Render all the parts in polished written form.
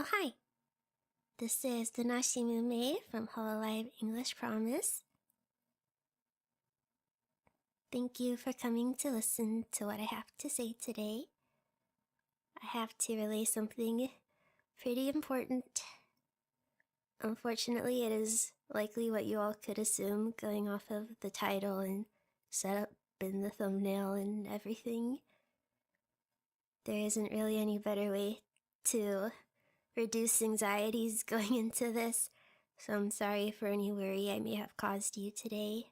Oh, hi. This is Danashi Mumei from Hololive English Promise. Thank you for coming to listen to what I have to say today. I have to relay something pretty important. Unfortunately, it is likely what you all could assume going off of the title and setup in the thumbnail and everything. There isn't really any better way to reduce anxieties going into this, so I'm sorry for any worry I may have caused you today.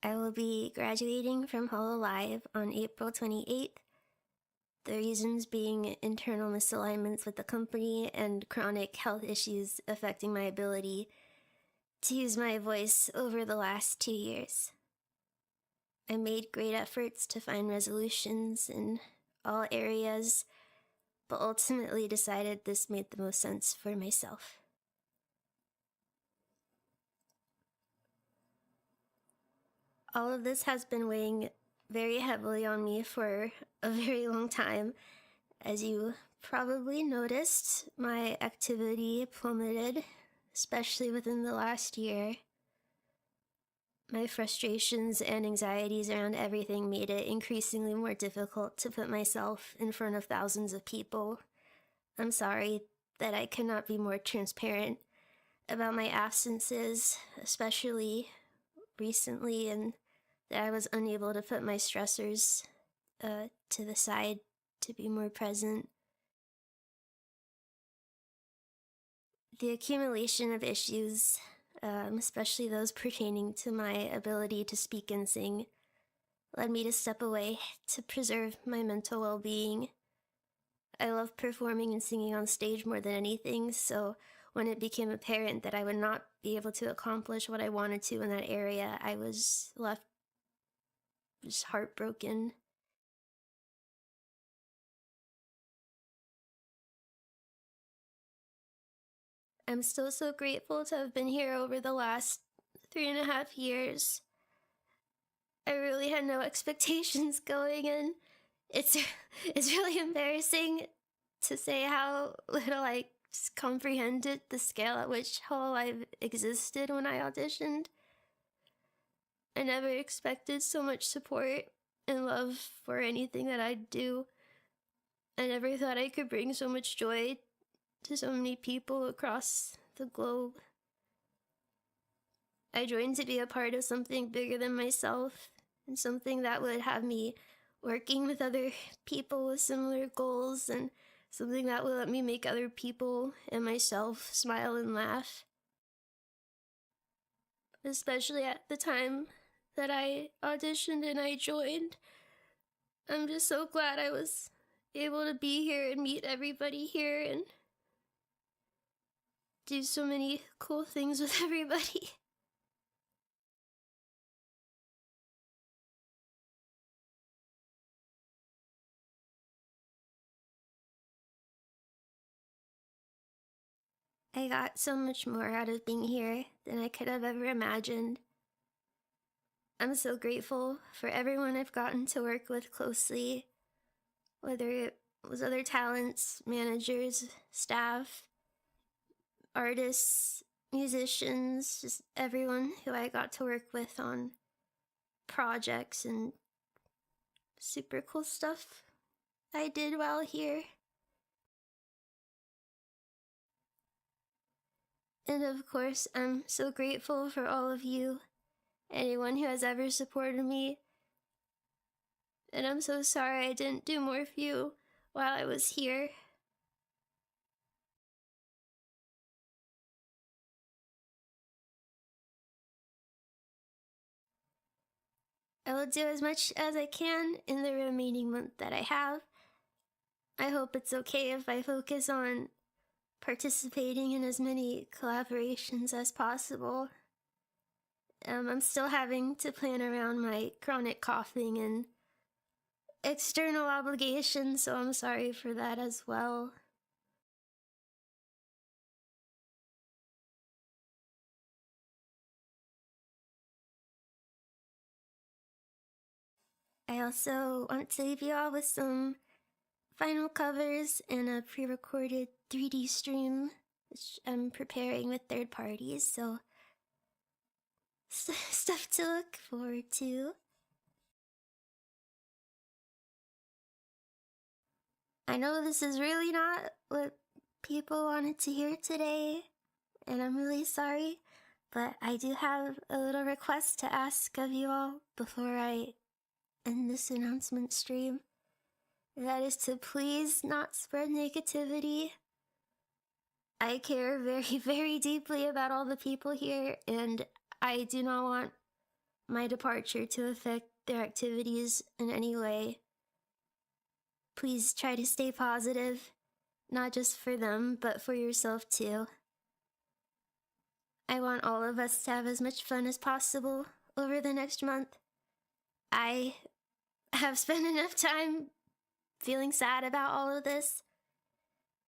I will be graduating from Hololive on April 28th. The reasons being internal misalignments with the company and chronic health issues affecting my ability to use my voice over the last 2 years. I made great efforts to find resolutions in all areas, but ultimately decided this made the most sense for myself. All of this has been weighing very heavily on me for a very long time. As you probably noticed, my activity plummeted, especially within the last year. My frustrations and anxieties around everything made it increasingly more difficult to put myself in front of thousands of people. I'm sorry that I cannot be more transparent about my absences, especially recently, and that I was unable to put my stressors to the side to be more present. The accumulation of issues, especially those pertaining to my ability to speak and sing, led me to step away to preserve my mental well-being. I love performing and singing on stage more than anything, so when it became apparent that I would not be able to accomplish what I wanted to in that area, I was left just heartbroken. I'm still so grateful to have been here over the last 3.5 years. I really had no expectations going in. It's really embarrassing to say how little I comprehended the scale at which Hololive existed when I auditioned. I never expected so much support and love for anything that I'd do. I never thought I could bring so much joy to so many people across the globe. I joined to be a part of something bigger than myself, and something that would have me working with other people with similar goals, and something that would let me make other people and myself smile and laugh. Especially at the time that I auditioned and I joined. I'm just so glad I was able to be here and meet everybody here and do so many cool things with everybody. I got so much more out of being here than I could have ever imagined. I'm so grateful for everyone I've gotten to work with closely, whether it was other talents, managers, staff, artists, musicians, just everyone who I got to work with on projects and super cool stuff I did while here. And of course, I'm so grateful for all of you, anyone who has ever supported me. And I'm so sorry I didn't do more for you while I was here. I will do as much as I can in the remaining month that I have. I hope it's okay if I focus on participating in as many collaborations as possible. I'm still having to plan around my chronic coughing and external obligations, so I'm sorry for that as well. I also want to leave you all with some final covers and a pre-recorded 3D stream, which I'm preparing with third parties, so stuff to look forward to. I know this is really not what people wanted to hear today, and I'm really sorry, but I do have a little request to ask of you all before I end this announcement stream. That is to please not spread negativity. I care very, very deeply about all the people here, and I do not want my departure to affect their activities in any way. Please try to stay positive, not just for them, but for yourself too. I want all of us to have as much fun as possible over the next month. I have spent enough time feeling sad about all of this.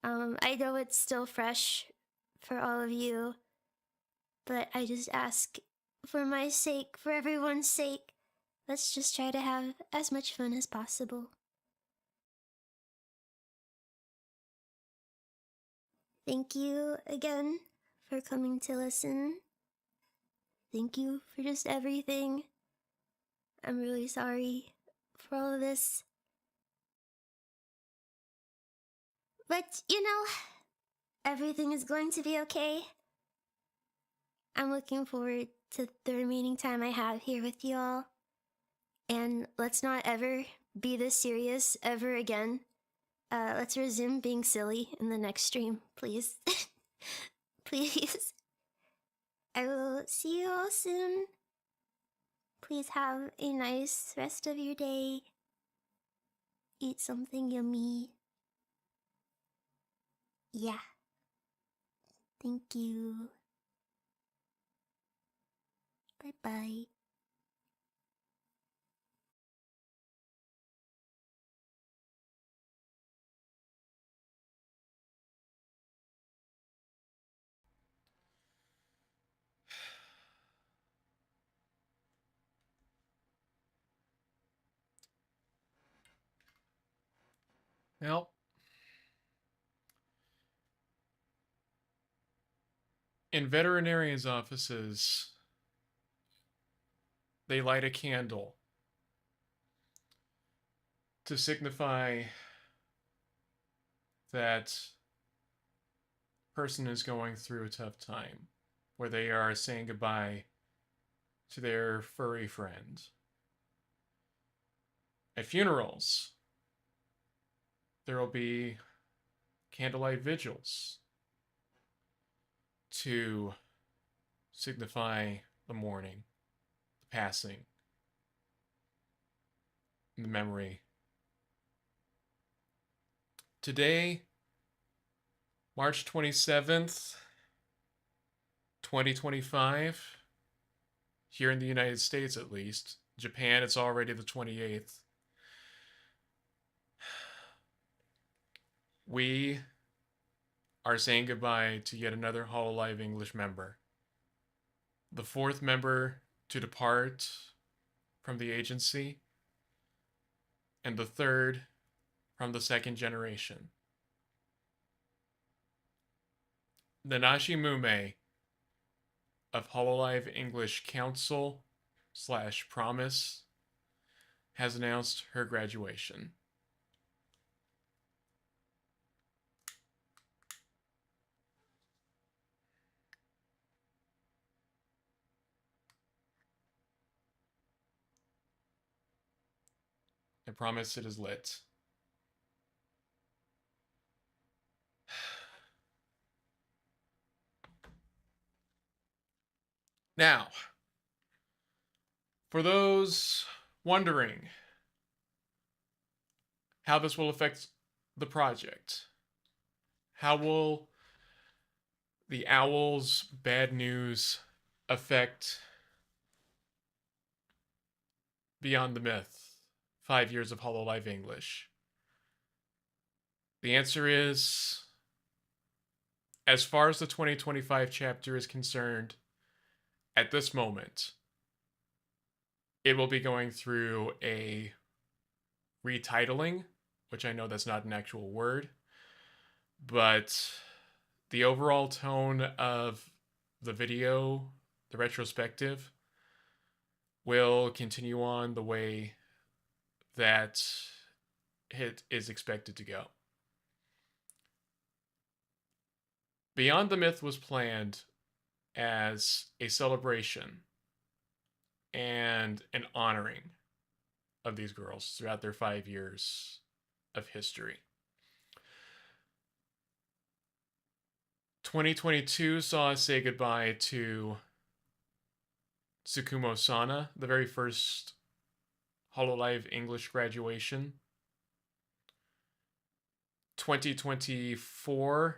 I know it's still fresh for all of you, but I just ask for my sake, for everyone's sake, let's just try to have as much fun as possible. Thank you again for coming to listen. Thank you for just everything. I'm really sorry for all of this. But, everything is going to be okay. I'm looking forward to the remaining time I have here with you all. And let's not ever be this serious ever again. Let's resume being silly in the next stream, please. Please. I will see you all soon. Please have a nice rest of your day. Eat something yummy. Yeah. Thank you. Bye-bye. Well, in veterinarians' offices, they light a candle to signify that person is going through a tough time, where they are saying goodbye to their furry friend. At funerals, there will be candlelight vigils to signify the mourning, the passing, the memory. Today, March 27th, 2025, here in the United States at least. Japan, it's already the 28th. We are saying goodbye to yet another Hololive English member. The fourth member to depart from the agency, and the third from the second generation. The Nashi Mumei of Hololive English Council / Promise has announced her graduation. I promise it is lit. Now, for those wondering how this will affect the project, how will the Owl's bad news affect Beyond the Myth, 5 years of Hololive English? The answer is, as far as the 2025 chapter is concerned, at this moment, it will be going through a retitling, which I know that's not an actual word, but the overall tone of the video, the retrospective, will continue on the way that it is expected to go. Beyond the Myth was planned as a celebration and an honoring of these girls throughout their 5 years of history. 2022 saw us say goodbye to Tsukumo Sana, the very first Hololive English graduation. 2024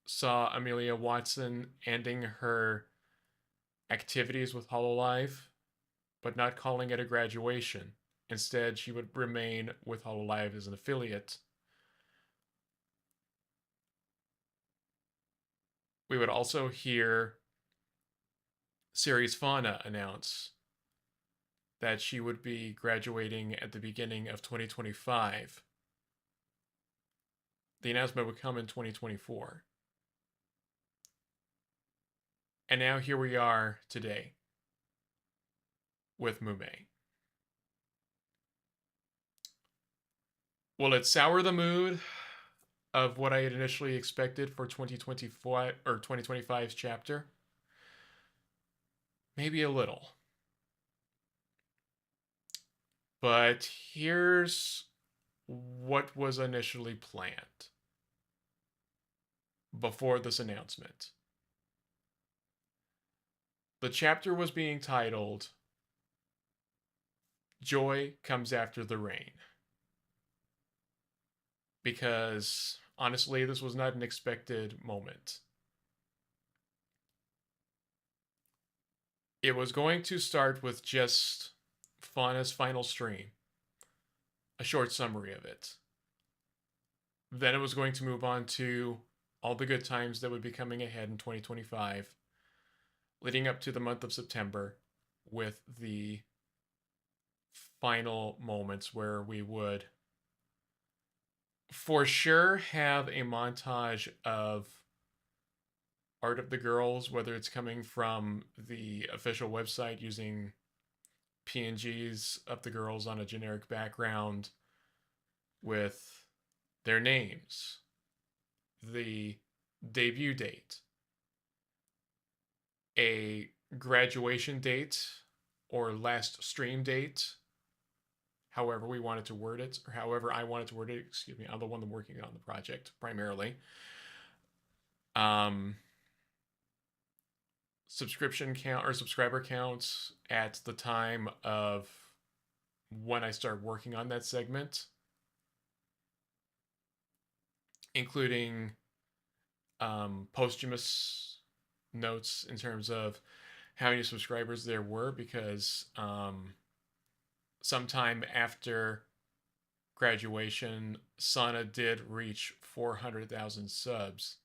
saw Amelia Watson ending her activities with Hololive, but not calling it a graduation. Instead, she would remain with Hololive as an affiliate. We would also hear Series Fauna announce that she would be graduating at the beginning of 2025. The announcement would come in 2024. And now here we are today with Mumei. Will it sour the mood of what I had initially expected for 2024 or 2025's chapter? Maybe a little. But here's what was initially planned before this announcement. The chapter was being titled Joy Comes After the Rain. Because honestly, this was not an expected moment. It was going to start with just Fauna's final stream, a short summary of it. Then it was going to move on to all the good times that would be coming ahead in 2025, leading up to the month of September, with the final moments where we would for sure have a montage of art of the girls, whether it's coming from the official website using PNGs of the girls on a generic background with their names, the debut date, a graduation date or last stream date, however we wanted to word it, or however I wanted to word it. Excuse me, I'm the one working on the project primarily. Subscription count or subscriber counts at the time of when I started working on that segment, including posthumous notes in terms of how many subscribers there were, because sometime after graduation, Sana did reach 400,000 subs.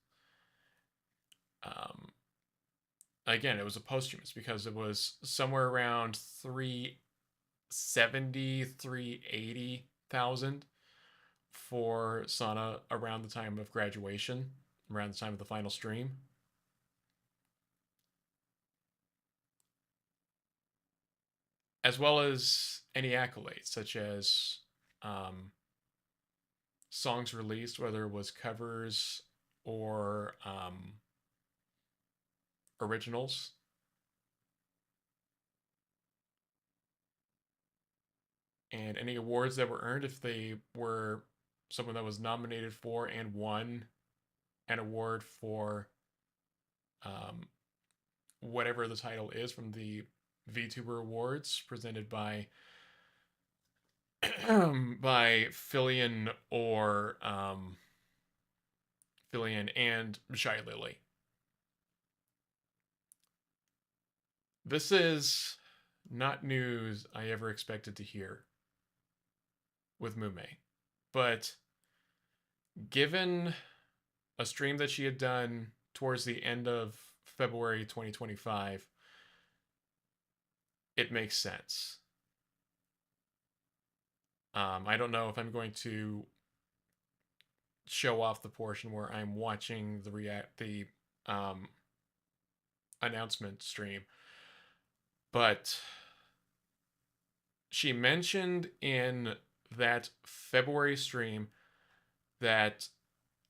Again, it was a posthumous because it was somewhere around 370, 380,000 for Sana around the time of graduation, around the time of the final stream. As well as any accolades, such as songs released, whether it was covers or originals. And any awards that were earned, if they were someone that was nominated for and won an award for whatever the title is from the VTuber Awards presented by by Fillion or Fillion and Shy Lily. This is not news I ever expected to hear with Mumei, but given a stream that she had done towards the end of February 2025, it makes sense. I don't know if I'm going to show off the portion where I'm watching the um, announcement stream, but she mentioned in that February stream that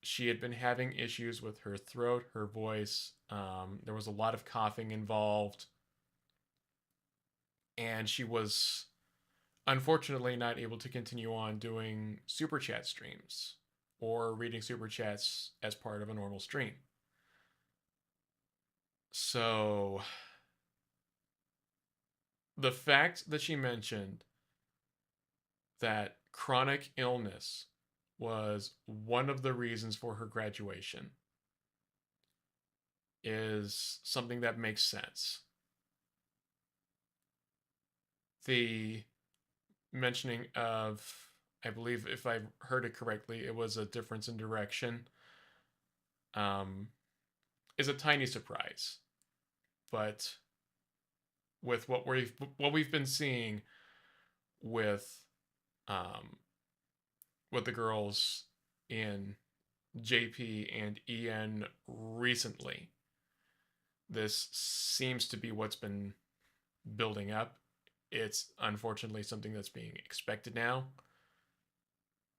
she had been having issues with her throat, her voice. There was a lot of coughing involved, and she was unfortunately not able to continue on doing super chat streams or reading super chats as part of a normal stream. So the fact that she mentioned that chronic illness was one of the reasons for her graduation is something that makes sense. The mentioning of, I believe, if I heard it correctly, it was a difference in direction, um, is a tiny surprise. But with what we've been seeing with um, with the girls in JP and EN recently, this seems to be what's been building up. It's unfortunately something that's being expected now.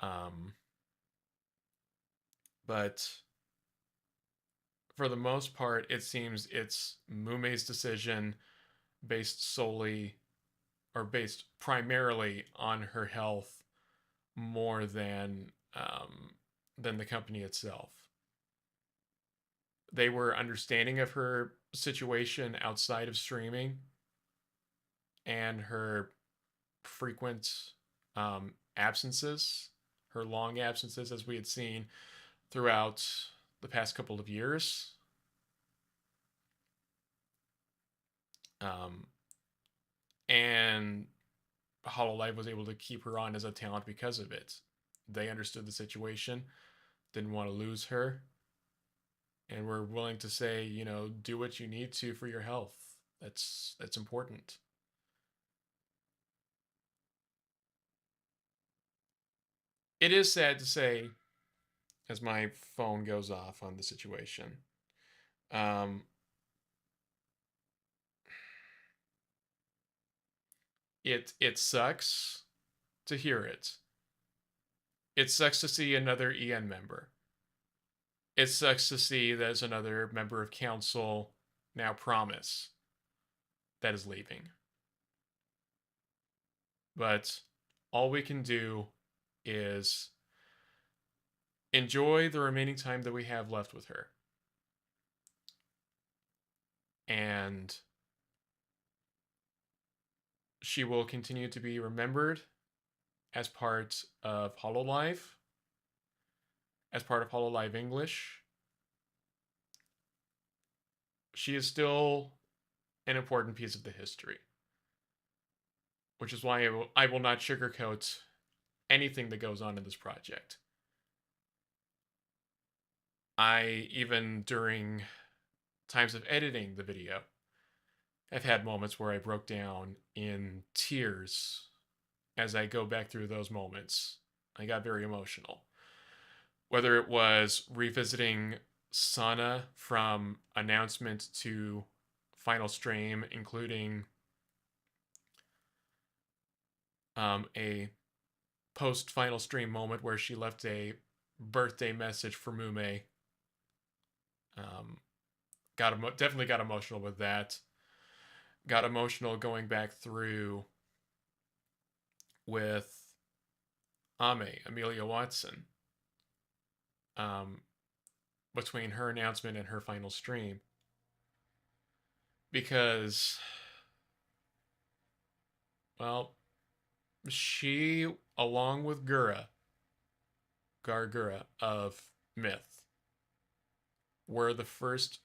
Um, but for the most part, it seems it's Mumei's decision based solely or based primarily on her health more than the company itself. They were understanding of her situation outside of streaming and her frequent absences, her long absences, as we had seen throughout the past couple of years. Um, and Hololive was able to keep her on as a talent because of it. They understood the situation, didn't want to lose her, and were willing to say, do what you need to for your health. That's important. It is sad to say, as my phone goes off on the situation. Um, it sucks to hear it. It sucks to see another EN member. It sucks to see there's another member of council, now Promise, that is leaving. But all we can do is enjoy the remaining time that we have left with her. And she will continue to be remembered as part of Hololive, as part of Hololive English. She is still an important piece of the history, which is why I will not sugarcoat anything that goes on in this project. I, even during times of editing the video, have had moments where I broke down in tears as I go back through those moments. I got very emotional. Whether it was revisiting Sana from announcement to final stream, including a post final stream moment where she left a birthday message for Mumei. Definitely got emotional with that. Got emotional going back through with Amelia Watson, um, between her announcement and her final stream, because, well, she, along with Gargura of Myth, were the first.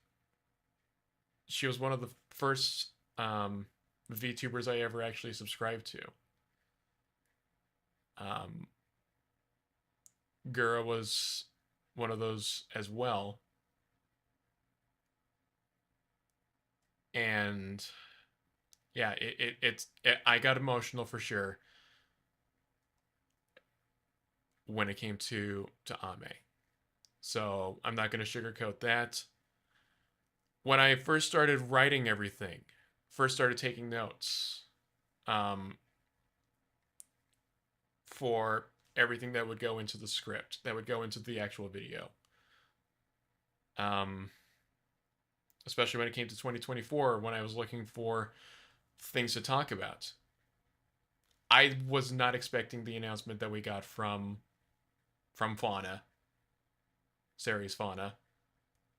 She was one of the first VTubers I ever actually subscribed to. Um, Gura was one of those as well. And yeah, I got emotional for sure. when it came to Ame. So I'm not going to sugarcoat that. When I first started writing everything, first started taking notes um, for everything that would go into the script, that would go into the actual video. Um, Especially when it came to 2024, when I was looking for things to talk about. I was not expecting the announcement that we got from Fauna, Series Fauna.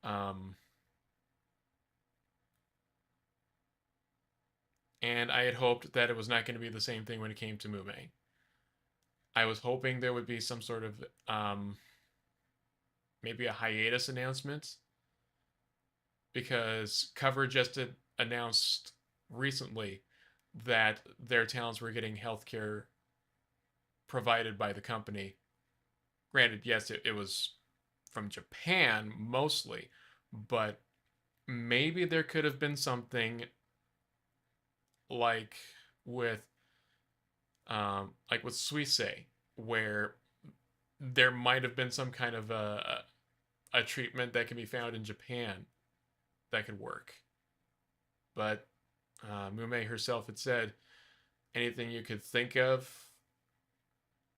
Um, and I had hoped that it was not going to be the same thing when it came to Mumei. I was hoping there would be some sort of maybe a hiatus announcement, because Cover just announced recently that their towns were getting healthcare provided by the company. Granted, yes, it was from Japan mostly, but maybe there could have been something like with Suisse, where there might have been some kind of a treatment that can be found in Japan that could work. But Mumei herself had said, anything you could think of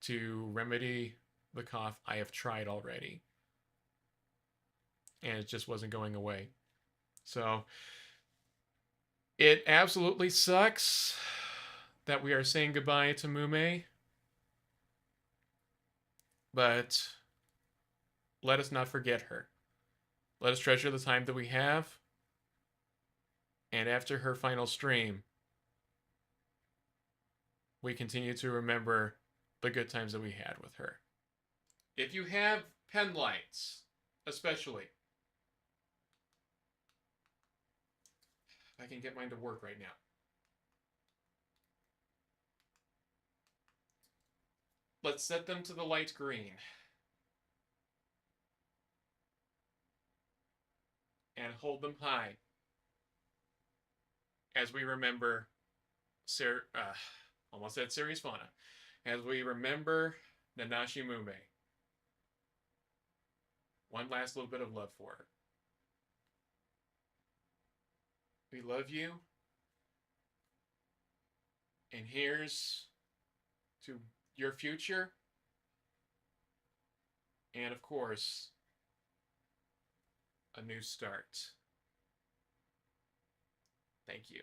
to remedy the cough, I have tried already. And it just wasn't going away. So it absolutely sucks that we are saying goodbye to Mumei. But let us not forget her. Let us treasure the time that we have. And after her final stream, we continue to remember the good times that we had with her. If you have pen lights, especially, I can get mine to work right now. Let's set them to the light green. And hold them high as we remember almost said Series Fauna, as we remember Nanashi Mumei. One last little bit of love for her. We love you. And here's to your future. And of course, a new start. Thank you.